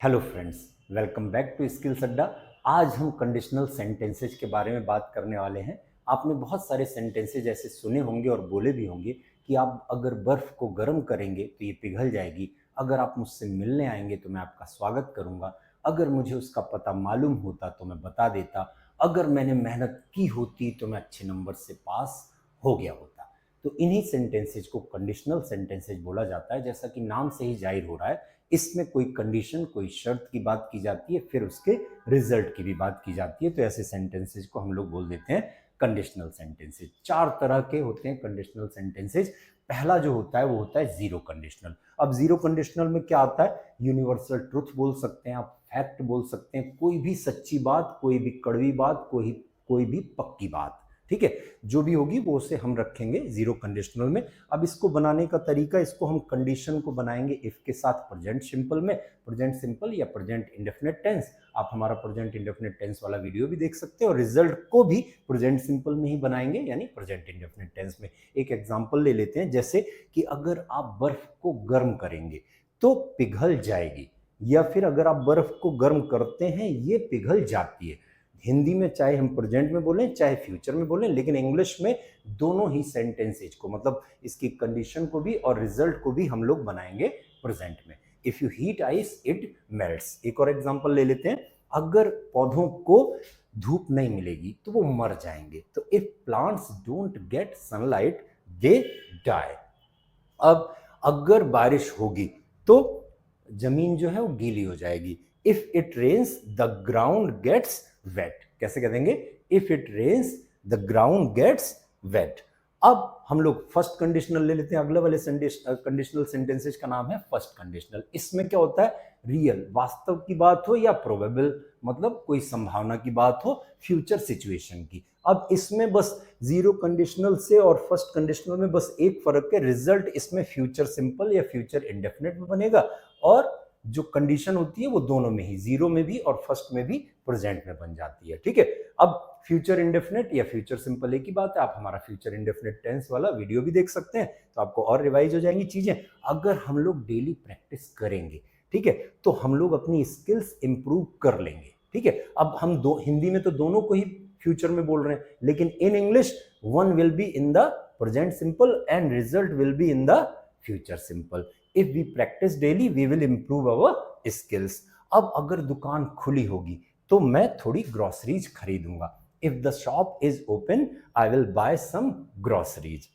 Hello friends, welcome back to skills Adda. आज हम conditional sentences के बारे में बात करने वाले हैं। आपने बहुत सारे सेंटेंसेज ऐसे सुने होंगे और बोले भी होंगे कि आप अगर बर्फ़ को गर्म करेंगे तो ये पिघल जाएगी, अगर आप मुझसे मिलने आएंगे तो मैं आपका स्वागत करूंगा, अगर मुझे उसका पता मालूम होता तो मैं बता देता, अगर मैंने मेहनत की होती तो मैं अच्छे नंबर से पास हो गया होता। तो इन्हीं सेंटेंसेज को कंडीशनल सेंटेंसेज बोला जाता है। जैसा कि नाम से ही जाहिर हो रहा है, इसमें कोई कंडीशन, कोई शर्त की बात की जाती है, फिर उसके रिजल्ट की भी बात की जाती है। तो ऐसे सेंटेंसेज को हम लोग बोल देते हैं कंडीशनल सेंटेंसेज। 4 तरह के होते हैं कंडीशनल सेंटेंसेज। पहला जो होता है वो होता है जीरो कंडीशनल। अब जीरो कंडीशनल में क्या आता है? यूनिवर्सल ट्रुथ बोल सकते हैं आप, फैक्ट बोल सकते हैं, कोई भी सच्ची बात, कोई भी कड़वी बात, कोई भी पक्की बात, ठीक है, जो भी होगी वो उसे हम रखेंगे जीरो कंडीशनल में। अब इसको बनाने का तरीका, इसको हम कंडीशन को बनाएंगे इफ के साथ प्रेजेंट सिंपल में, प्रेजेंट सिंपल या प्रेजेंट इंडेफिनिट टेंस। आप हमारा प्रेजेंट इंडेफिनिट टेंस वाला वीडियो भी देख सकते हैं, और रिजल्ट को भी प्रेजेंट सिंपल में ही बनाएंगे, यानी प्रेजेंट इंडेफिनिट टेंस में। एक एग्जांपल ले लेते हैं, जैसे कि अगर आप बर्फ को गर्म करेंगे तो पिघल जाएगी, या फिर अगर आप बर्फ को गर्म करते हैं ये पिघल जाती है। हिंदी में चाहे हम प्रेजेंट में बोलें चाहे फ्यूचर में बोलें, लेकिन इंग्लिश में दोनों ही सेंटेंसेज को, मतलब इसकी कंडीशन को भी और रिजल्ट को भी हम लोग बनाएंगे प्रेजेंट में। If you heat ice it melts. एक और एग्जांपल ले लेते हैं, अगर पौधों को धूप नहीं मिलेगी तो वो मर जाएंगे। तो if plants don't get sunlight they die. अब अगर बारिश होगी तो जमीन जो है वो गीली हो जाएगी। If it rains the ground gets wet. कैसे कह देंगे? If it rains the ground gets wet. अब हम लोग फर्स्ट कंडीशनल ले लेते हैं। अगले वाले कंडीशनल सेंटेंसेज का नाम है फर्स्ट कंडीशनल। इसमें क्या होता है? रियल, वास्तव की बात हो, या प्रोबेबल, मतलब कोई संभावना की बात हो, फ्यूचर सिचुएशन की। अब इसमें बस जीरो कंडीशनल से और फर्स्ट कंडीशनल में बस एक फर्क है, रिजल्ट इसमें फ्यूचर सिंपल या फ्यूचर इंडेफिनिट में बनेगा, और जो कंडीशन होती है वो दोनों में ही, जीरो में भी और फर्स्ट में भी, प्रेजेंट में बन जाती है। ठीक है, अब फ्यूचर इंडेफिनिट या फ्यूचर सिंपल एक ही बात है। आप हमारा फ्यूचर इंडेफिनिट टेंस वाला वीडियो भी देख सकते हैं, तो आपको और रिवाइज हो जाएंगी चीजें। अगर हम लोग डेली प्रैक्टिस करेंगे, ठीक है, तो हम लोग अपनी स्किल्स इंप्रूव कर लेंगे। ठीक है, अब हम हिंदी में तो दोनों को ही फ्यूचर में बोल रहे हैं, लेकिन in English one will be in the present simple and result will be in the future simple. If we practice daily we will improve our skills. अब अगर दुकान खुली होगी तो मैं थोड़ी ग्रोसरीज खरीदूंगा। If the shop is open I will buy some groceries.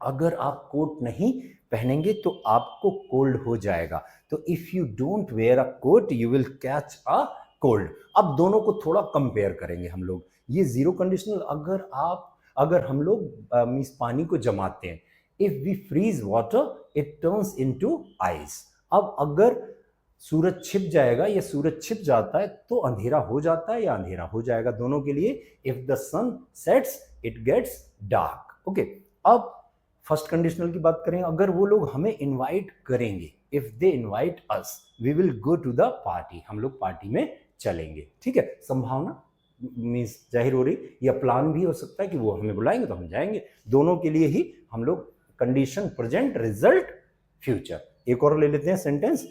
अगर आप कोट नहीं पहनेंगे तो आपको कोल्ड हो जाएगा। तो if you don't wear a coat you will catch a cold. अब दोनों को थोड़ा कंपेयर करेंगे हम लोग। ये जीरो कंडीशनल, अगर हम लोग मींस पानी को जमाते हैं, if V fridge water it turns into ice. अब अगर सूरज छिप जाएगा या सूरज छिप जाता है तो अंधेरा हो जाता है या अंधेरा हो जाएगा, दोनों के लिए। If the sun sets it gets dark. Okay, अब फर्स्ट कंडीशनल की बात करें, अगर वो लोग हमें इनवाइट करेंगे, if they invite us we will go to the party, हम लोग पार्टी में चलेंगे। ठीक है, संभावना मीन्स जाहिर हो रही, या प्लान भी हो सकता है कि वो हमें बुलाएंगे तो हम जाएंगे। दोनों के लिए ही हम लोग कंडीशन प्रेजेंट, रिजल्ट फ्यूचर। एक और ले लेते हैं sentence,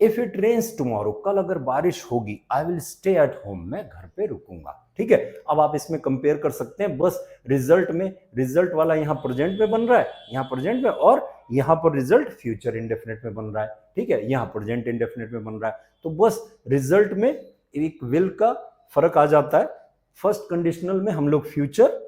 if it rains tomorrow, कल अगर बारिश होगी I will stay at home, मैं घर पे रुकूंगा। ठीक है, अब आप इसमें कंपेयर कर सकते हैं, बस रिजल्ट में, रिजल्ट वाला यहाँ प्रेजेंट में बन रहा है, यहाँ प्रेजेंट में, और यहाँ पर रिजल्ट फ्यूचर इंडेफिनिट में बन रहा है। ठीक है, यहाँ प्रेजेंट इंडेफिनिट में बन रहा है, तो बस रिजल्ट में एक विल का फर्क आ जाता है। फर्स्ट कंडीशनल में हम लोग फ्यूचर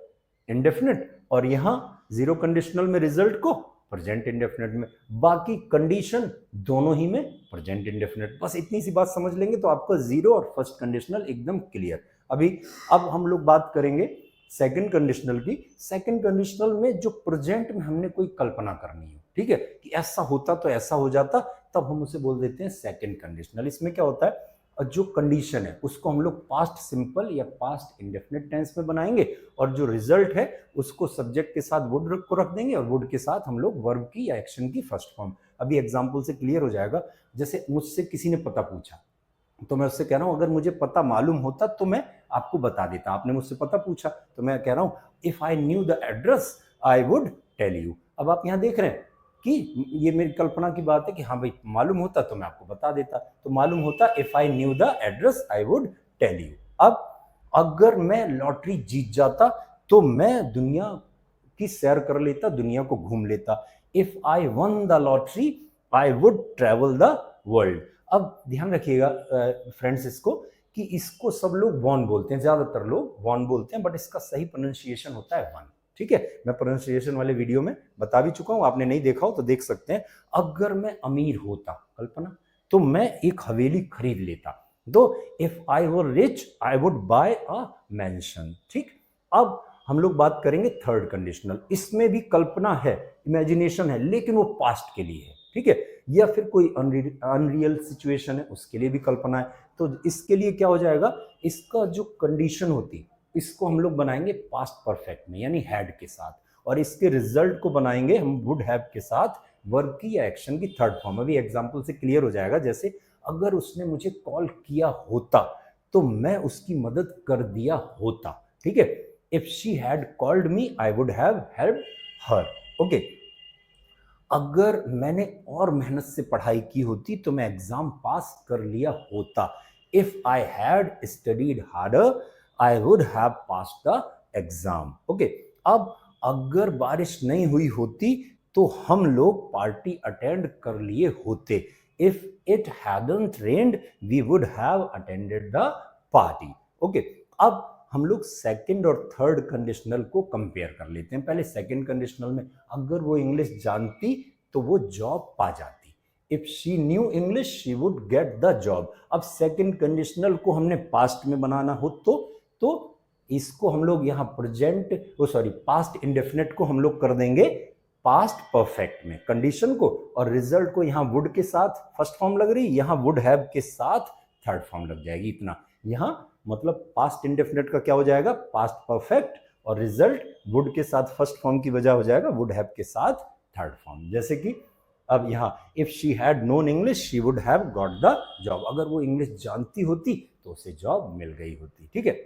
इंडेफिनिट, और यहाँ जीरो कंडीशनल में रिजल्ट को प्रेजेंट इंडेफिनिट में, बाकी कंडीशन दोनों ही में प्रेजेंट इंडेफिनिट। बस इतनी सी बात समझ लेंगे तो आपका जीरो और फर्स्ट कंडीशनल एकदम क्लियर। अब हम लोग बात करेंगे सेकंड कंडीशनल की। सेकंड कंडीशनल में जो प्रेजेंट में हमने कोई कल्पना करनी हो, ठीक है, कि ऐसा होता तो ऐसा हो जाता, तब हम उसे बोल देते हैं सेकंड कंडीशनल। इसमें क्या होता है, जो कंडीशन है उसको हम लोग पास्ट सिंपल या पास्ट इंडेफिनिट टेंस में बनाएंगे, और जो रिजल्ट है उसको सब्जेक्ट के साथ वुड को रख देंगे, और वुड के साथ हम लोग वर्ब की या एक्शन की फर्स्ट फॉर्म। अभी एग्जांपल से क्लियर हो जाएगा। जैसे मुझसे किसी ने पता पूछा, तो मैं उससे कह रहा हूं अगर मुझे पता मालूम होता तो मैं आपको बता देता। आपने मुझसे पता पूछा तो मैं कह रहा हूं if I knew the address I would tell you. अब आप यहां देख रहे हैं कि ये मेरी कल्पना की बात है कि हाँ भाई मालूम होता तो मैं आपको बता देता, तो मालूम होता if I knew the address I would tell you. अब अगर मैं लॉटरी जीत जाता तो मैं दुनिया की सैर कर लेता, दुनिया को घूम लेता। If I one the lottery I would travel the world. अब ध्यान रखिएगा फ्रेंड्स इसको, कि इसको सब लोग वॉन बोलते हैं, ज्यादातर लोग वॉन बोलते हैं, बट इसका सही प्रोनाउंसिएशन होता है वन। ठीक है, मैं प्रोनाउंसिएशन वाले वीडियो में बता भी चुका हूं, आपने नहीं देखा हो तो देख सकते हैं। अगर मैं अमीर होता, कल्पना, तो मैं एक हवेली खरीद लेता। दो if I were rich I would buy a mention. ठीक, अब हम लोग बात करेंगे थर्ड कंडीशनल। इसमें भी कल्पना है, इमेजिनेशन है, लेकिन वो पास्ट के लिए है। ठीक है, या फिर कोई अनरियल सिचुएशन है उसके लिए भी कल्पना है। तो इसके लिए क्या हो जाएगा, इसका जो कंडीशन होती इसको हम लोग बनाएंगे पास्ट परफेक्ट में, यानी हैड के साथ, और इसके रिजल्ट को बनाएंगे हम वुड हैव के साथ, वर्ब की या एक्शन की थर्ड फॉर्म। अभी एग्जांपल से क्लियर हो जाएगा। जैसे अगर उसने मुझे कॉल किया होता तो मैं उसकी मदद कर दिया होता। ठीक है, if she had called me I would have helped her. Okay, अगर मैंने और मेहनत से पढ़ाई की होती तो मैं एग्जाम पास कर लिया होता। If I had studied harder I would have passed the exam. Okay, अब अगर बारिश नहीं हुई होती तो हम लोग पार्टी अटेंड कर लिए होते। If it hadn't rained we would have attended the party. Okay, अब हम लोग सेकंड और थर्ड कंडीशनल को कंपेयर कर लेते हैं। पहले सेकंड कंडीशनल में अगर वो इंग्लिश जानती तो वो जॉब पा जाती। If she knew English she would get the job. अब सेकंड कंडीशनल को हमने पास्ट में बनाना हो तो इसको हम लोग यहाँ पास्ट इंडेफिनिट को हम लोग कर देंगे पास्ट परफेक्ट में कंडीशन को, और रिजल्ट को यहाँ वुड के साथ फर्स्ट फॉर्म लग रही, यहाँ वुड हैव के साथ थर्ड फॉर्म लग जाएगी। इतना यहाँ मतलब पास्ट इंडेफिनिट का क्या हो जाएगा, पास्ट परफेक्ट, और रिजल्ट वुड के साथ फर्स्ट फॉर्म की वजह हो जाएगा वुड हैव के साथ थर्ड फॉर्म। जैसे कि अब यहाँ if she had known English she would have got the job. अगर वो इंग्लिश जानती होती तो उसे जॉब मिल गई होती। ठीक है,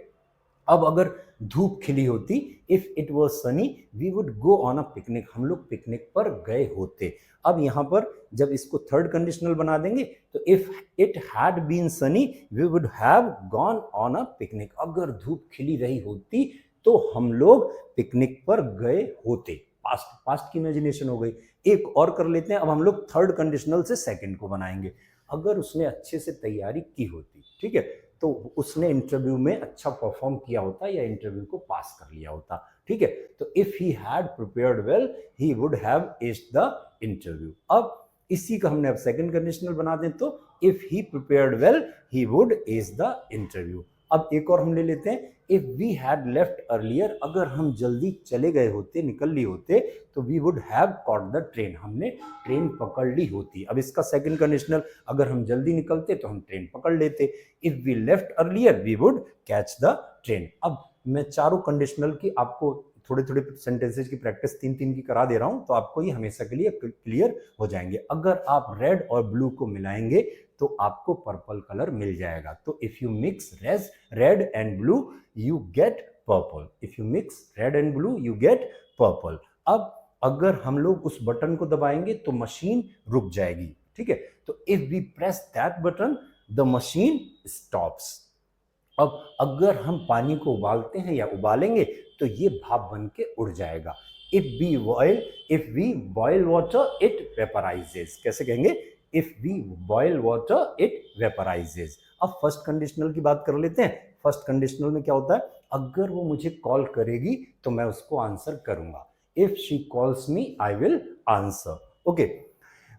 अब अगर धूप खिली होती, if it was sunny we would go on a picnic, हम लोग पिकनिक पर गए होते। अब यहाँ पर जब इसको थर्ड कंडीशनल बना देंगे तो if it had been sunny we would have gone on a picnic. अगर धूप खिली रही होती तो हम लोग पिकनिक पर गए होते। पास्ट की इमेजिनेशन हो गई। एक और कर लेते हैं, अब हम लोग थर्ड कंडीशनल से सेकंड को बनाएंगे। अगर उसने अच्छे से तैयारी की होती, ठीक है, तो उसने इंटरव्यू में अच्छा परफॉर्म किया होता या इंटरव्यू को पास कर लिया होता। ठीक है, तो if he had prepared well he would have aced the interview. अब इसी का हमने अब सेकंड कंडीशनल बना दें तो if he prepared well he would aced the interview. अब एक और हम ले लेते हैं, if we had left earlier, अगर हम जल्दी चले गए होते, निकल लिए होते, तो we would have caught the train, हमने ट्रेन पकड़ ली होती। अब इसका सेकंड कंडीशनल, अगर हम जल्दी निकलते तो हम ट्रेन पकड़ लेते। If we left earlier we would catch the train. अब मैं चारों कंडीशनल की आपको थोड़े थोड़े सेंटेंसेज की प्रैक्टिस तीन तीन की करा दे रहा हूं, तो आपको ये हमेशा के लिए क्लियर हो जाएंगे। अगर आप रेड और ब्लू को मिलाएंगे तो आपको पर्पल कलर मिल जाएगा। तो if you mix red and blue you get purple. If you mix red and blue you get purple. अब अगर हम लोग उस बटन को दबाएंगे तो मशीन रुक जाएगी। ठीक है, तो if we press that button the machine stops. अब अगर हम पानी को उबालते हैं या उबालेंगे तो ये भाप बन के उड़ जाएगा। If we boil water it vaporises. कैसे कहेंगे, if we boil water it vaporises. अब फर्स्ट कंडीशनल की बात कर लेते हैं। फर्स्ट कंडीशनल में क्या होता है, अगर वो मुझे कॉल करेगी तो मैं उसको आंसर करूंगा। If she calls me I will answer. Okay,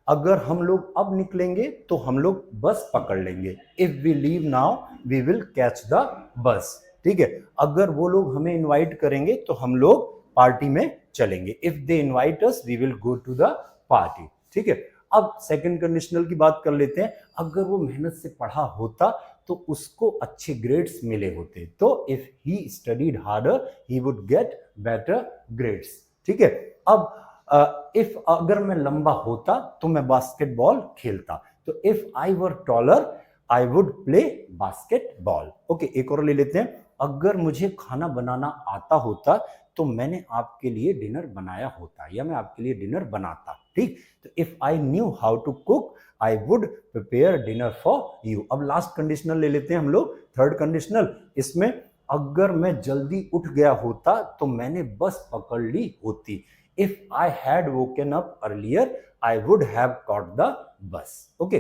अगर हम लोग अब निकलेंगे तो हम लोग बस पकड़ लेंगे। If we leave now we will catch the bus. ठीक है, अगर वो लोग हमें इनवाइट करेंगे तो हम लोग पार्टी में चलेंगे। If they invite us we will go to the party. ठीक है, अब सेकंड कंडीशनल की बात कर लेते हैं। अगर वो मेहनत से पढ़ा होता तो उसको अच्छे ग्रेड्स मिले होते। तो if he studied harder he would get better grades. ठीक है, अब इफ अगर मैं लंबा होता तो मैं बास्केटबॉल खेलता। तो if I were taller I would play basketball. Okay, एक और ले लेते हैं। अगर मुझे खाना बनाना आता होता तो मैंने आपके लिए डिनर बनाया होता या मैं आपके लिए डिनर बनाता। ठीक, तो if I knew how to cook I would prepare dinner for you. अब लास्ट कंडीशनल ले लेते हैं हम लोग, थर्ड कंडीशनल। इसमें अगर मैं जल्दी उठ गया होता तो मैंने बस पकड़ ली होती। If I had woken up earlier I would have caught the bus. Okay,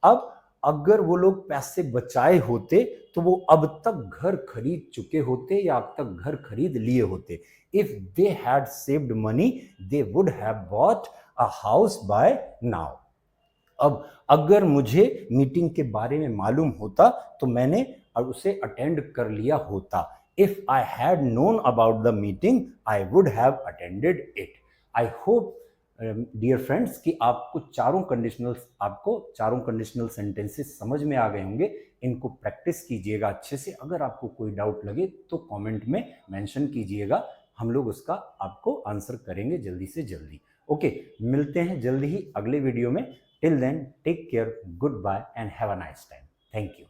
अब अगर वो लोग पैसे बचाए होते तो वो अब तक घर खरीद चुके होते या अब तक घर खरीद लिए होते। If they had saved money they would have bought a house by now. अब अगर मुझे मीटिंग के बारे में मालूम होता तो मैंने उसे अटेंड कर लिया होता। If I had known about the meeting I would have attended it. I hope dear friends कि आपको चारों कंडीशनल सेंटेंसेस समझ में आ गए होंगे। इनको प्रैक्टिस कीजिएगा अच्छे से। अगर आपको कोई डाउट लगे तो कमेंट में मेंशन कीजिएगा, हम लोग उसका आपको आंसर करेंगे जल्दी से जल्दी। ओके, मिलते हैं जल्दी ही अगले वीडियो में। Till then take care, good bye and have a nice time. Thank you.